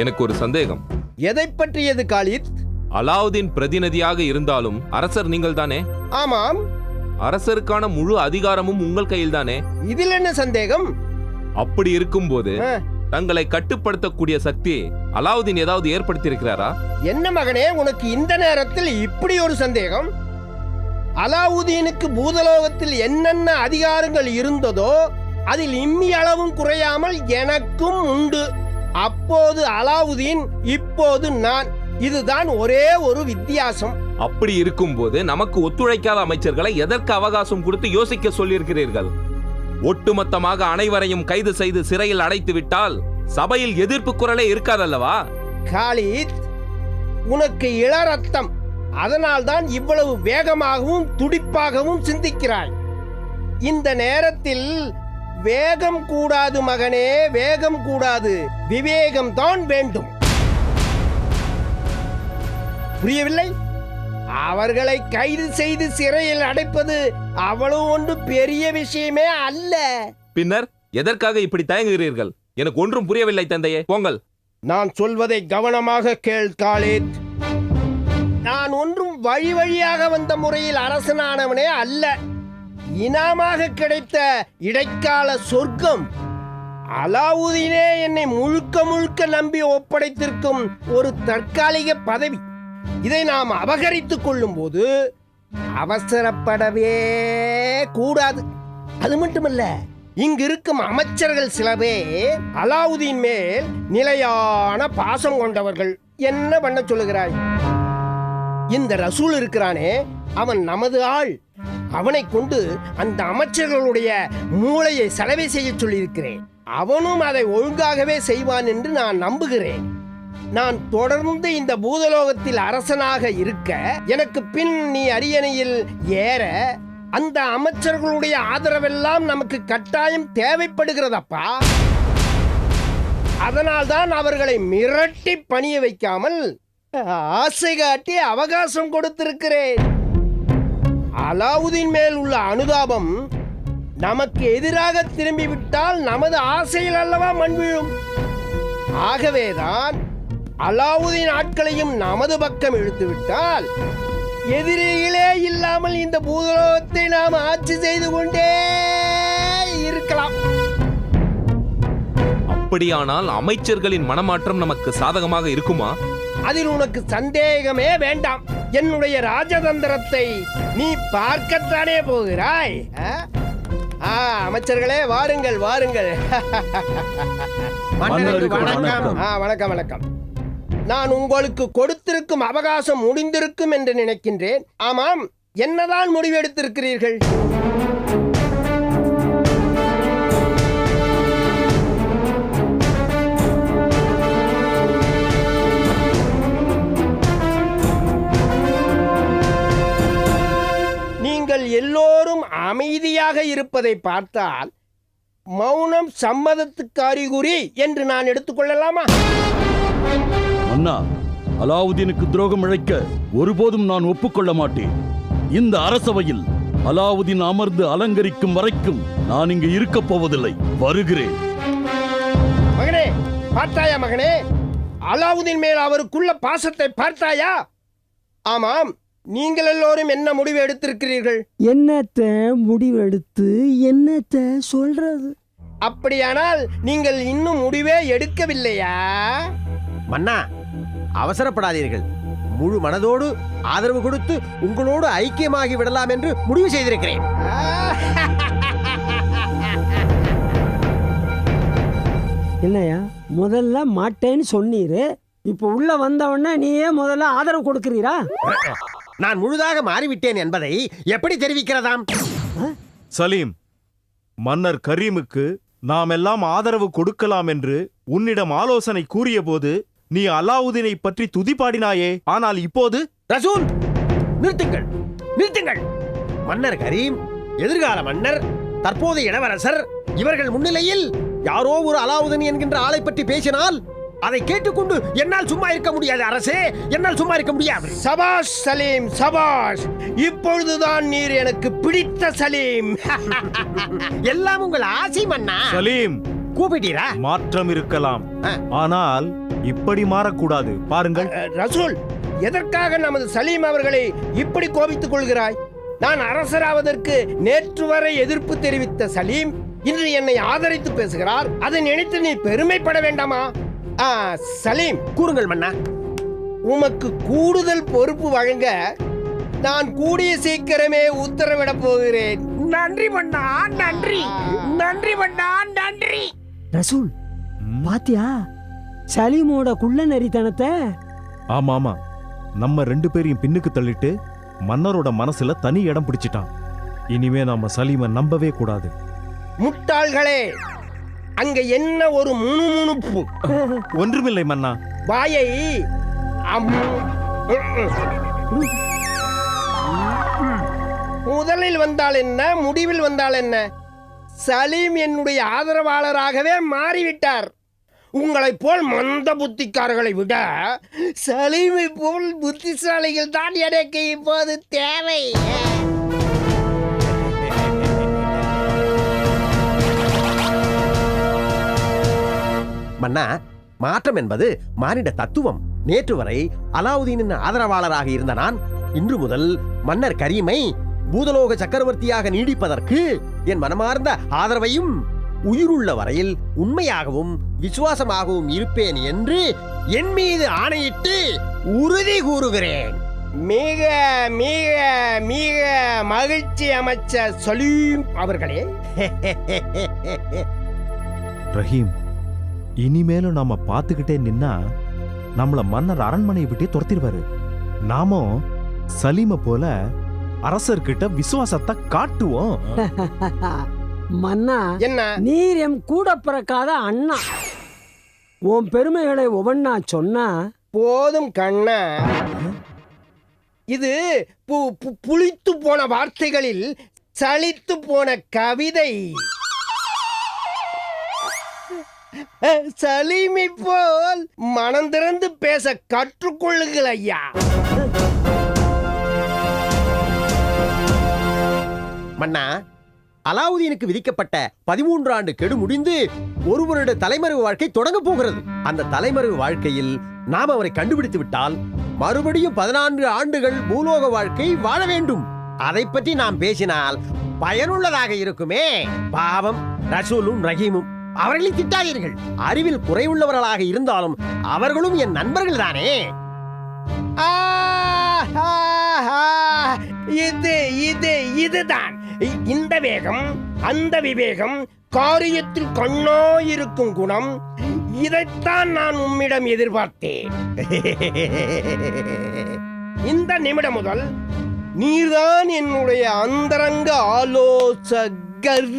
எனக்கு ஒரு சந்தேகம். எதை பற்றியது காலித்? அலாவுதீன் பிரதிநிதியாக இருந்தாலும் அரசர் நீங்கள் தானே? ஆமாம். அரசருக்கான முழு அதிகாரமும் உங்கள் கையில் தானே? இதில் என்ன சந்தேகம்? அப்படி இருக்கும்போது தங்களை கட்டுப்படுத்தக்கூடிய சக்தி அலாவுதீன் ஏதாவது ஏற்படுத்தி இருக்கிறாரா? என்ன மகனே, உனக்கு இந்த நேரத்தில் இப்படி ஒரு சந்தேகம்? அலாவுதீனுக்கு பூதலோகத்தில் என்னென்ன அதிகாரங்கள் இருந்ததோ அதில் இம்மி அளவும் குறையாமல் எனக்கும் உண்டு. அப்போது அலாவுதீன், இப்போது நான். இதுதான் ஒரே ஒரு வித்தியாசம். அப்படி இருக்கும்போது நமக்கு ஒத்துழைக்காத அமைச்சர்களை எதற்கு அவகாசம் கொடுத்து யோசிக்க சொல்லியிருக்கிறீர்கள்? ஒட்டுமொத்தமாக அனைவரையும் கைது செய்து சிறையில் அடைத்து விட்டால் சபையில் எதிர்ப்பு குரலே இருக்காதல்லவா? காலித், உனக்கு இளரத்தம். அதனால்தான் இவ்வளவு வேகமாகவும் துடிப்பாகவும் சிந்திக்கிறாய். இந்த நேரத்தில் வேகம் கூடாது மகனே, வேகம் கூடாது. விவேகம் தான் வேண்டும். புரியவில்லை? அவர்களை கைது செய்து சிறையில் அடைப்பது அவ்வளவு ஒன்று பெரிய விஷயமே அல்ல. பின்னர் எதற்காக இப்படி தயங்குகிறீர்கள்? எனக்கு ஒன்றும் புரியவில்லை தந்தையே. போங்கள். நான் சொல்வதை கவனமாக கேள் காலித். நான் ஒன்றும் வழி வழியாக வந்த முறையில் அரசனானவனே அல்ல. இனாமாக கிடைத்த இடைக்கால சொர்க்கம். அலாவுதீனே என்னை முழுக்க முழுக்க நம்பி ஒப்படைத்திருக்கும் ஒரு தற்காலிக பதவி. இதை நாம் அபகரித்துக் கொள்ளும் போது அவசரப்படவே கூடாது. அது மட்டுமல்ல, இங்கு இருக்கும் அமைச்சர்கள் சில பேர் அலாவுதீன் மேல் நிலையான பாசம் கொண்டவர்கள். என்ன பண்ண சொல்லுகிறாய்? இந்த ரசூல் இருக்கிறானே, அவன் நமது ஆள். அவனை கொண்டு அந்த அமைச்சர்களுடைய மூளையை சலவை செய்ய சொல்லியிருக்கிறேன். அவனும் அதை ஒழுங்காகவே செய்வான் என்று நான் நம்புகிறேன். நான் தொடர்ந்து இந்த பூதலோகத்தில் அரசனாக இருக்க, எனக்கு பின் நீ அரியணையில் ஏற அந்த அமைச்சர்களுடைய ஆதரவெல்லாம் நமக்கு கட்டாயம் தேவைப்படுகிறதப்பா. அதனால்தான் அவர்களை மிரட்டி பணிய வைக்காமல் ஆசை காட்டி அவகாசம் கொடுத்திருக்கிறேன். அலாவுதீன் மேல் உள்ள அனுதாபம் நமக்கு எதிராக திரும்பிவிட்டால் நமது ஆசையில் அல்லவா மண் விழும். ஆகவேதான் அலாவுதீன் ஆட்களையும் நமது பக்கம் இழுத்து விட்டால் எதிரிகளே இல்லாமல் இந்த பூதலோகத்தை நாம் ஆட்சி செய்து கொண்டே இருக்கலாம். அப்படியானால் அமைச்சர்களின் மனமாற்றம் நமக்கு சாதகமாக இருக்குமா? அதில் உனக்கு சந்தேகமே வேண்டாம். என்னுடைய ராஜதந்திரத்தை நீ பார்க்கத்தானே போகிறாய். அமைச்சர்களே, வாருங்கள் வாருங்கள். வணக்கம் வணக்கம். நான் உங்களுக்கு கொடுத்திருக்கும் அவகாசம் முடிந்திருக்கும் என்று நினைக்கின்றேன். ஆமாம், என்னதான் முடிவெடுத்திருக்கிறீர்கள்? நீங்கள் எல்லோரும் அமைதியாக இருப்பதை பார்த்தால் மௌனம் சம்மதத்துக்கு அறிகுறி என்று நான் எடுத்துக்கொள்ளலாமா? அண்ணா, அலாவுதீனுக்கு துரோகம் இழைக்க ஒருபோதும் நான் ஒப்புக்கொள்ள மாட்டேன். இந்த அரசவையில் அலாவுதீன் அமர்ந்து அலங்கரிக்கும் வரைக்கும் நான் இங்கு இருக்கப் போவதில்லை. வருகிறேன். மகனே, பார்த்தாயா மகனே? அலாவுதீன் மேல் அவருக்குள்ள பாசத்தை பார்த்தாயா? ஆமாம், நீங்கள் எல்லோரும் என்ன முடிவு எடுத்திருக்கிறீர்கள்? என்னத்த முடிவெடுத்து என்னத்த சொல்றது? அப்படியானால் நீங்கள் இன்னும் முடிவே எடுக்கவில்லையா? மன்னா, அவசரப்படாதீர்கள். முழு மனதோடு ஆதரவு கொடுத்து உங்களோடு ஐக்கியமாகி விடலாம் என்று முடிவு செய்திருக்கிறேன். என்னையா, முதல்ல மாட்டேன்னு சொன்னீரு, இப்ப உள்ள வந்தவொடனே நீயே முதல்ல ஆதரவு கொடுக்கிறீரா? நான் முழுதாக மாறிவிட்டேன் என்பதை எப்படி தெரிவிக்கிறதாம்? சலீம், மன்னர் கரீமுக்கு நாம் எல்லாம் ஆதரவு கொடுக்கலாம் என்று உன்னிடம் ஆலோசனை கூறிய போது நீ அலாவுதீனை பற்றி துதிப்பாடினாயே. ஆனால் இப்போது ரசூல், நிறுத்துங்கள் நிறுத்துங்கள். மன்னர் கரீம் எதிர்கால மன்னர், தற்போதைய இளவரசர், இவர்கள் முன்னிலையில் யாரோ ஒரு அலாவுதீன் என்கின்ற ஆளை பற்றி பேசினால் அதை கேட்டுக்கொண்டு என்னால் சும்மா இருக்க முடியாது அரசே, என்னால் சும்மா இருக்க முடியாது. சபாஷ் சலீம், சபாஷ். இப்பொழுதுதான் நீர் எனக்கு பிடித்த சலீம். எல்லாம் உங்கள் ஆசை மன்னா. சலீம், கூப்பிட்டீரா? மாற்றம் இருக்கலாம், ஆனால் இப்படி மாறக்கூடாது. பாருங்கள். ரசூல், எதற்காக நமது சலீம் அவர்களை இப்படி கோபித்துக் கொள்கிறாய்? நான் அரசராவதற்கு நேற்று வரை எதிர்ப்பு தெரிவித்த சலீம் இன்று என்னை ஆதரித்து பேசுகிறார். அதை நினைத்து நீ பெருமைப்பட வேண்டாமா? சலீம், கூறுங்கள் மன்னா. உமக்கு கூடுதல் பொறுப்பு வழங்க நான் கூடிய சீக்கிரமே உத்தரவிட போகிறேன். நன்றி மன்னா, நன்றி. நன்றி மன்னா, நன்றி. ரசூல், பாத்தியா சலீமோட குள்ள நரித்தனத்தை? ஆமா ஆமா, நம்ம 2 பேரையும் பின்னுக்கு தள்ளிட்டு மன்னரோட மனசுல தனி இடம் பிடிச்சிட்டான். இனிமே நாம சலீமை நம்பவே கூடாது. முட்டாள்களே, அங்க என்ன ஒரு முணுமுணுப்பு? ஒன்றுமில்லை மன்னா. வாயை முதலில் வந்தால் என்ன, முடிவில் வந்தால் என்ன? சலீம் என்னுடைய ஆதரவாளராகவே மாறிவிட்டார். உங்களைப் போல் மந்த புத்திக்காரர்களை விட சலீமை போல் புத்திசாலிகள் தான் எனக்கு இப்போது தேவை. மன்னா, மாற்றம் என்பது மானிட தத்துவம். நேற்று வரை அலாவுதீனின் ஆதரவாளராக இருந்த நான் இன்று முதல் மன்னர் கரீமை பூதலோக சக்கரவர்த்தியாக நீடிப்பதற்கு என் மனமார்ந்த ஆதரவையும் உயிருள்ள வரையில் உண்மையாகவும் விசுவாசமாகவும் இருப்பேன் என்று என் மீது ஆணையிட்டு உறுதி கூறுகிறேன். மிக மிக மிக மகிழ்ச்சி அமைச்சர் சலீம் அவர்களே. ரஹீம், இனிமேலும் நாம பார்த்துக்கிட்டே நின்னா நம்மள மன்னர் அரண்மனையை விட்டே துரத்திடுவாரு. நாமும் சலீமை போல அரசர்கிட்ட விசுவாசத்தை காட்டுவோம். மன்னா, என்ன? நீர் எம் கூட பிறக்காத அண்ணா. உன் பெருமைகளை ஒவ்வொன்னா சொன்னா போதும் கண்ணா. இது புளித்து போன வார்த்தைகளில் சலித்து போன கவிதை. சலீமை போல் மனம் திறந்து பேச கற்றுக்கொள்ளுங்கள் ஐயா. மன்னா, அலாவுதீனுக்கு விதிக்கப்பட்ட 13 ஆண்டு கெடு முடிந்து ஒரு வருட தலைமறைவு வாழ்க்கை தொடங்க போகிறது. அந்த தலைமறைவு வாழ்க்கையில் நாம் அவரை கண்டுபிடித்து விட்டால் மறுபடியும் 14 ஆண்டுகள் பூலோக வாழ்க்கை வாழ வேண்டும். அதை பற்றி நாம் பேசினால் பயனுள்ளதாக இருக்குமே. பாவம் ரசூலும் ரஹீமும், அவர்களை திட்டாதீர்கள். அறிவில் குறைவுள்ளவர்களாக இருந்தாலும் அவர்களும் என் நண்பர்கள் தானே. இதுதான் இந்த வேகம், அந்த விவேகம், காரியத்தில் கண்ணாயிருக்கும் குணம், இதைத்தான் நான் உம்மிடம் எதிர்பார்த்தேன். இந்த நிமிடம் முதல் நீர்தான் என்னுடைய அந்தரங்க ஆலோசகர்.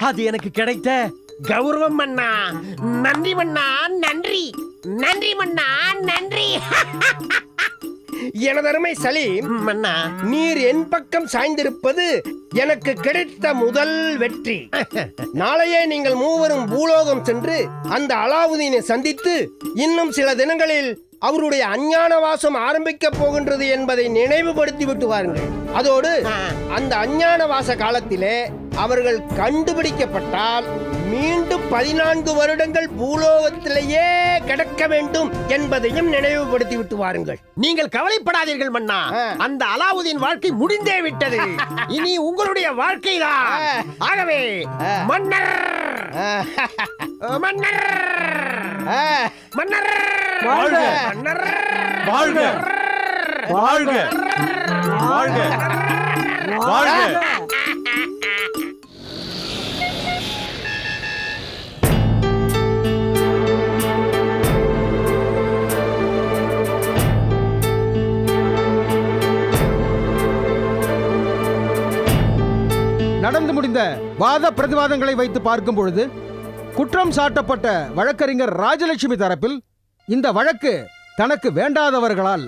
அது எனக்கு கிடைத்த கௌரவம் மன்னா. நன்றி மன்னா, நன்றி. நன்றி மன்னா, நன்றி. எனதருமை சலீம் மன்னா, நீர் என் பக்கம் சாய்ந்திருப்பது எனக்கு கிடைத்த முதல் வெற்றி. நாளையே நீங்கள் மூவரும் பூலோகம் சென்று அந்த அலாவுதீனை சந்தித்து இன்னும் சில தினங்களில் அவருடைய அஞ்ஞான வாசம் ஆரம்பிக்க போகின்றது என்பதை நினைவுபடுத்தி விட்டு வாருங்கள். அதோடு அந்த அஞ்ஞான வாச காலத்திலே அவர்கள் கண்டுபிடிக்கப்பட்டால் மீண்டும் 14 வருடங்கள் பூலோகத்திலேயே கிடக்க வேண்டும் என்பதையும் நினைவுபடுத்தி விட்டு வாருங்கள். நீங்கள் கவலைப்படாதீர்கள் மன்னா. அந்த அலாவுதீன் வாழ்க்கை முடிந்தே விட்டது. இனி உங்களுடைய வாழ்க்கைதான். ஆகவே மன்னர் மன்னர் மன்னர் வாழ்க! மன்னர் வாழ்க! வாழ்க! வாழ்க! வாழ்க! நடந்து முடிந்த வாத பிரதிவாதங்களை வைத்து பார்க்கும் பொழுது குற்றம் சாட்டப்பட்ட வழக்கறிஞர் ராஜலட்சுமி தரப்பில் இந்த வழக்கு தனக்கு வேண்டாதவர்களால்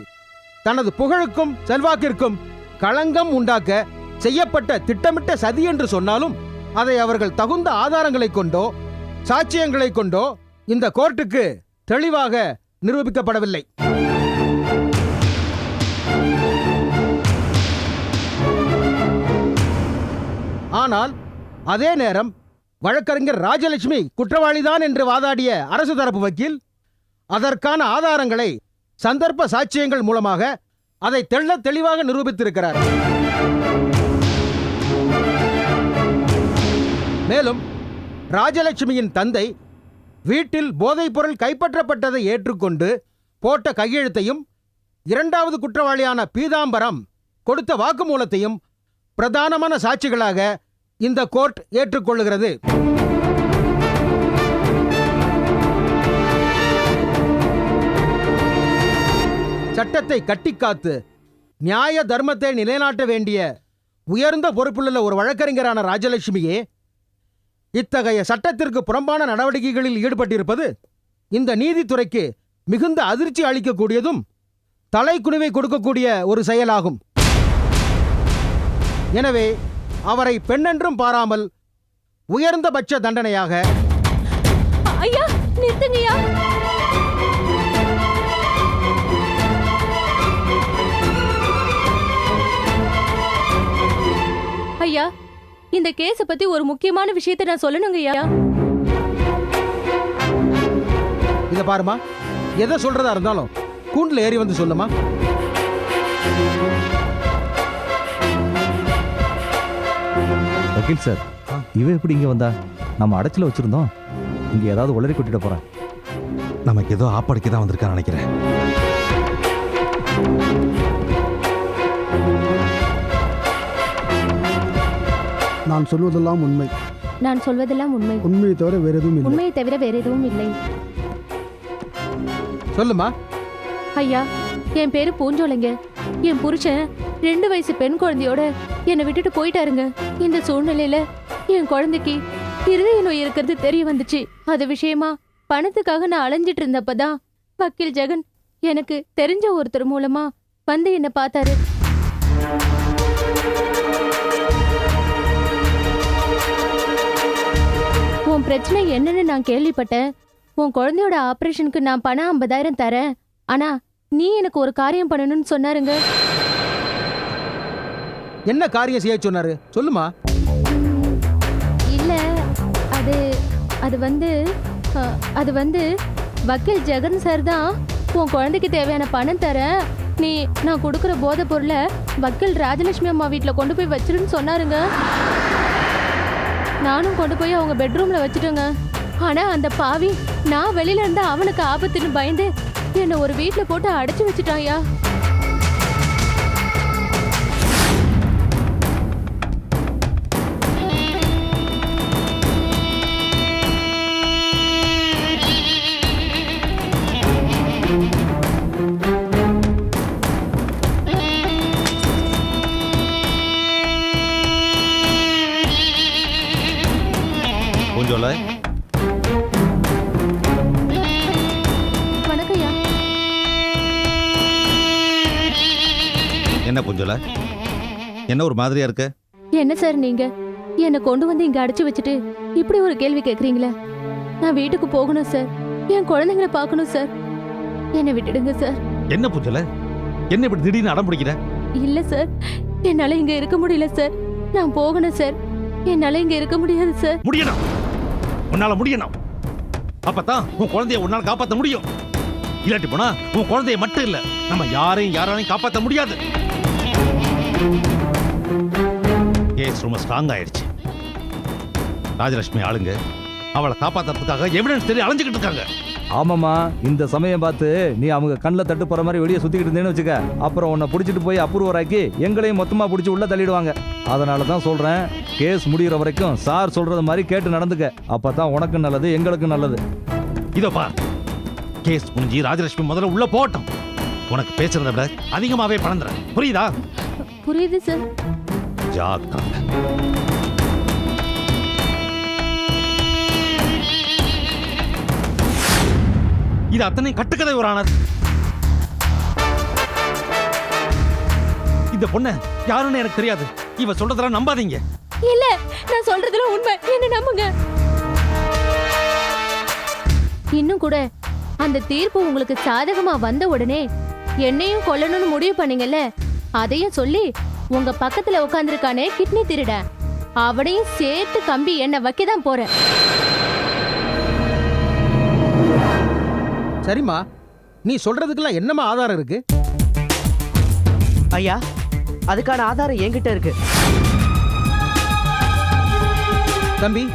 தனது புகழுக்கும் செல்வாக்கிற்கும் களங்கம் உண்டாக்க செய்யப்பட்ட திட்டமிட்ட சதி என்று சொன்னாலும் அதை அவர்கள் தகுந்த ஆதாரங்களை கொண்டோ சாட்சியங்களை கொண்டோ இந்த கோர்ட்டுக்கு தெளிவாக நிரூபிக்கப்படவில்லை. ஆனால் அதே நேரம் வழக்கறிஞர் ராஜலட்சுமி குற்றவாளிதான் என்று வாதாடிய அரசு தரப்பு வக்கீல் அதற்கான ஆதாரங்களை சந்தர்ப்ப சாட்சியங்கள் மூலமாக அதை தெள்ளத் தெளிவாக நிரூபித்திருக்கிறார். மேலும் ராஜலட்சுமியின் தந்தை வீட்டில் போதைப்பொருள் கைப்பற்றப்பட்டதை ஏற்றுக்கொண்டு போட்ட கையெழுத்தையும் இரண்டாவது குற்றவாளியான பீதாம்பரம் கொடுத்த வாக்குமூலத்தையும் பிரதானமான சாட்சிகளாக இந்த கோர்ட் ஏற்றுக்கொள்ளுகிறது. சட்டத்தை கட்டிக்காத்து நியாய தர்மத்தை நிலைநாட்ட வேண்டிய உயர்ந்த பொறுப்புள்ள ஒரு வழக்கறிஞரான ராஜலட்சுமியே இத்தகைய சட்டத்திற்கு புறம்பான நடவடிக்கைகளில் ஈடுபட்டிருப்பது இந்த நீதித்துறைக்கு மிகுந்த அதிர்ச்சி அளிக்கக்கூடியதும் தலைக்குனிவை கொடுக்கக்கூடிய ஒரு செயலாகும். எனவே அவரை பெண்ணென்றும் பாராமல் உயர்ந்தபட்ச தண்டனையாக ஐயா நிறுத்துங்கய்யா. ஐயா, இந்த கேஸ பத்தி ஒரு முக்கியமான விஷயத்தை நான் சொல்லணுங்கய்யா. இத பாருமா, எதை சொல்றதா இருந்தாலும் கூண்டுல ஏறி வந்து சொல்லுமா. வக்கீல் சார், இவ எப்படி இங்க வந்தா? நம்ம அடைச்சல வச்சிருந்தோம். இங்க ஏதாவது உளறி கொட்டிட்டு போறான். நமக்கு ஏதோ ஆப்படிக்கு தான் வந்திருக்கான்னு நினைக்கிறேன். நான் சொல்வதெல்லாம் உண்மை. நான் சொல்வதெல்லாம் உண்மை. உண்மையை தவிர வேற எதுவும் இல்லை. உண்மையை தவிர வேற எதுவும் இல்லை. சொல்லுமா. ஐயா, என் பேரு பூஞ்சோலைங்க. என் புருஷன் 2 வயசு பெண் குழந்தையோட என்னை விட்டுட்டு போயிட்டாருங்க. இந்த சூழ்நிலையில என் குழந்தைக்கு இருதய நோய் இருக்கிறது தெரிய வந்துச்சு. அது விஷயமா பணத்துக்காக நான் அலைஞ்சிட்டு இருந்தப்பதான் வக்கீல் ஜெகன் எனக்கு தெரிஞ்ச ஒருத்தர் மூலமா வந்து என்ன பார்த்தாரு. உன் பிரச்சனை என்னன்னு நான் கேள்விப்பட்டேன். உன் குழந்தையோட ஆபரேஷனுக்கு நான் பணம் 50,000 தரேன். ஆனா நீ எனக்கு ஒரு காரியம் பண்ணணும்னு சொன்னாருங்க. என்ன காரியம் செய்ய சொன்னாரு சொல்லுமா. இல்ல, அது வந்து வக்கீல் ஜெகன் சார் தான் உன் குழந்தைக்கு தேவையான பணம் தரேன், நீ நான் கொடுக்குற போதை பொருளை வக்கீல் ராஜலட்சுமி அம்மா வீட்டில் கொண்டு போய் வச்சிருன்னு சொன்னாருங்க. நானும் கொண்டு போய் அவங்க பெட்ரூம்ல வச்சுட்டேங்க. ஆனா அந்த பாவி நான் வெளியில இருந்தா அவனுக்கு ஆபத்துன்னு பயந்து என்னை ஒரு வீட்டுல போட்டு அடைச்சு வச்சுட்டாயா. பூஞ்சோலை, வணக்கம்யா. என்ன பூஞ்சோலை, என்ன ஒரு மாதிரியா இருக்க? என்ன சார் நீங்க என்னை கொண்டு வந்து இங்க அடைச்சு வச்சுட்டு இப்படி ஒரு கேள்வி கேக்குறீங்களே? நான் வீட்டுக்கு போகணும் சார். என் குழந்தைங்களை பார்க்கணும் சார். என்னை விட்டுடுங்க சார். என்ன பூஞ்சோலை, என்ன இப்படி திடீர்னு அடம் பிடிக்கிற? இல்ல சார், என்னால இங்க இருக்க முடியல சார். நான் போகணும் சார். என்னால இங்க இருக்க முடியாது சார். முடியணும், உன்னால முடியணும். அப்பதான் உன் குழந்தைய உன்னால காப்பாற்ற முடியும். இல்லாட்டி போனா உன் குழந்தைய மட்டும் இல்ல, நம்ம யாராலையும் காப்பாற்ற முடியாது. கேஸ் ரொம்ப ஸ்ட்ராங் ஆயிடுச்சு. ராஜலட்சுமி ஆளுங்க அவளை காப்பாத்துறதுக்காக எவிடன்ஸ் தெரிய அலைஞ்சுக்கிட்டு இருக்காங்க. ஆமாம்மா, இந்த சமயம் பார்த்து நீ அவங்க கண்ணில் தட்டு போற மாதிரி வெளியே சுத்திக்கிட்டு இருந்தேன்னு வச்சுக்க, அப்புறம் உன்னை பிடிச்சிட்டு போய் அப்ரூவராக்கி எங்களையும் மொத்தமா பிடிச்சி உள்ள தள்ளிடுவாங்க. அதனால தான் சொல்றேன், கேஸ் முடிகிற வரைக்கும் சார் சொல்றது மாதிரி கேட்டு நடந்துக்க. அப்பதான் உனக்கு நல்லது, எங்களுக்கு நல்லது. இதோ பார், கேஸ் முடிஞ்சு ராஜலட்சுமி முதல்ல உள்ள போகட்டும். உனக்கு பேசுறத விட அதிகமாவே பணம் தரேன், புரியுதா? புரியுது சார். ஜாக்கிரதை. இது அத்தனை கட்டுக்கதை ஒரு ஆனர். இந்த பொண்ணு யாருன்னு எனக்கு தெரியாது. இவ சொல்றதெல்லாம் நம்பாதீங்க. இல்ல, நான் சொல்றதுல உண்மை, என்ன நம்புங்க. இன்னும் கூட அந்த தீர்ப்பு உங்களுக்கு சாதகமா வந்த உடனே என்னையும் கொல்லணும்னு முடிவு பண்ணீங்கல்ல, அதையும் சொல்லி உங்க பக்கத்துல உட்கார்ந்துருக்கானே கிட்னி திருட, அவனையும் சேர்த்து கம்பி என்ன வைக்கதான் போறேன். சரிம்மா, நீ சொல்றதுக்கெல்லாம் என்னம்மா ஆதாரம் இருக்கு? ஐயா, அதுக்கான ஆதாரம் என்கிட்ட இருக்கு. தம்பி,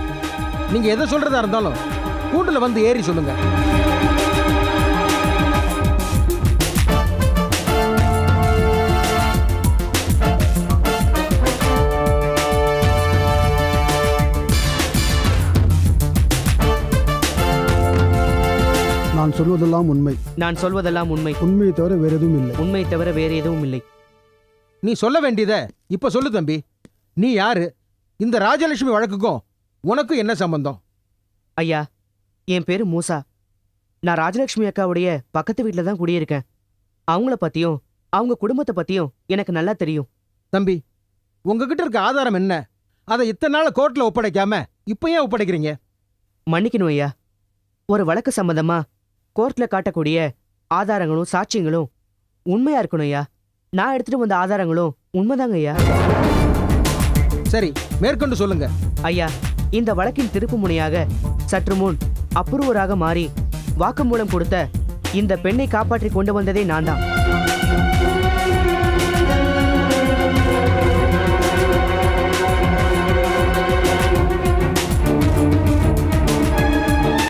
நீங்க எதை சொல்றதா இருந்தாலும் கூண்டுல வந்து ஏறி சொல்லுங்க. நான் சொல்வதெல்லாம் உண்மை. நான் சொல்வதெல்லாம் உண்மை. உண்மையை தவிர வேற எதுவும் இல்லை. உண்மை தவிர வேற எதுவும் இல்லை. நீ சொல்ல வேண்டியத இப்ப சொல்லு தம்பி. நீ யாரு? இந்த ராஜலட்சுமி வழக்குக்கும் உனக்கும் என்ன சம்பந்தம்? ஐயா, என் பேரு மூசா. நான் ராஜலட்சுமி அக்காவுடைய பக்கத்து வீட்டில் தான் குடியிருக்கேன். அவங்கள பத்தியும் அவங்க குடும்பத்தை பத்தியும் எனக்கு நல்லா தெரியும். தம்பி, உங்ககிட்ட இருக்க ஆதாரம் என்ன? அதை இத்தனை நாள் கோர்ட்ல ஒப்படைக்காம இப்ப ஏன் ஒப்படைக்கிறீங்க? மன்னிக்கணும் ஐயா, ஒரு வழக்கு சம்பந்தமா கோர்ட்ல காட்டக்கூடிய ஆதாரங்களும் சாட்சியங்களும் உண்மையா இருக்கணும் ஐயா. நான் எடுத்துட்டு வந்த ஆதாரங்களும் உண்மைதாங்க ஐயா. சரி, மேற்கொண்டு சொல்லுங்க. ஐயா, இந்த வழக்கின் திருப்பு முனையாக சற்று முன் அப்புறவராக மாறி வாக்குமூலம் கொடுத்த இந்த பெண்ணை காப்பாற்றி கொண்டு வந்ததே நான் தான்.